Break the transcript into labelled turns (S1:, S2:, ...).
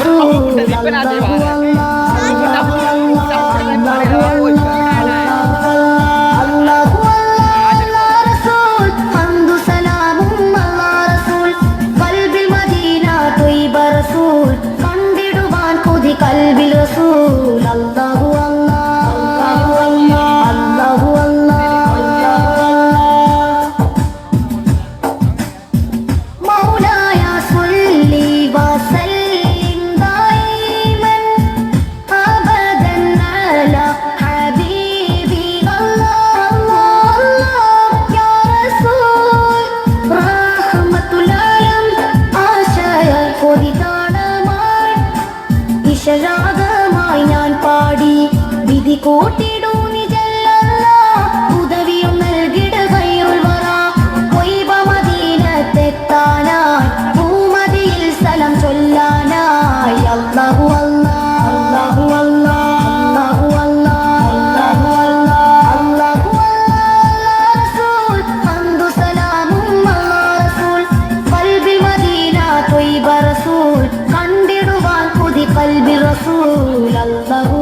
S1: റസൂൽ അല്ലാഹു അല്ലാഹു അല്ലാഹു അല്ലാഹു റസൂൽ ഹംദു സലാമും അല്ലാഹ് റസൂൽ ഖൽബിൽ മദീന ത്വയ്ബ റസൂൽ കണ്ടിടുവാൻ കൊതി കൽബിൽ റസൂൽ അല്ലാഹു അല്ലാഹു അല്ലാഹു മൗലായ സ്വല്ലി വസല്ലിം ദായിമൻ അബദൻ അലാ ഹബീബി അല്ലാഹ് യാ റസൂൽ റഹ്മത്തുൽ ആലം ആശയ കൊതി കാണാമായി ഇശരാഗമായി ഞാൻ പാടി വിധി കൂട്ടിടൂ നീ ജല്ലല്ലാഹ് ഉദവിയും നൽകിട ഖൈറുൽ വറ ത്വയ്ബ മദീനത്തെത്താനായി ഭൂമതിയിൽ സലാം ചൊല്ലാനായി അല്ലാഹു അല്ലാഹു അല്ലാഹു അല്ലാഹു അല്ലാഹു റസൂൽ ഹംദു സലാമും അല്ലാഹ് റസൂൽ ഖൽബിൽ മദീന ത്വയ്ബ റസൂൽ കണ്ടിടുവാൻ കൊതി കൽബിൽ റസൂൽ അല്ലാഹു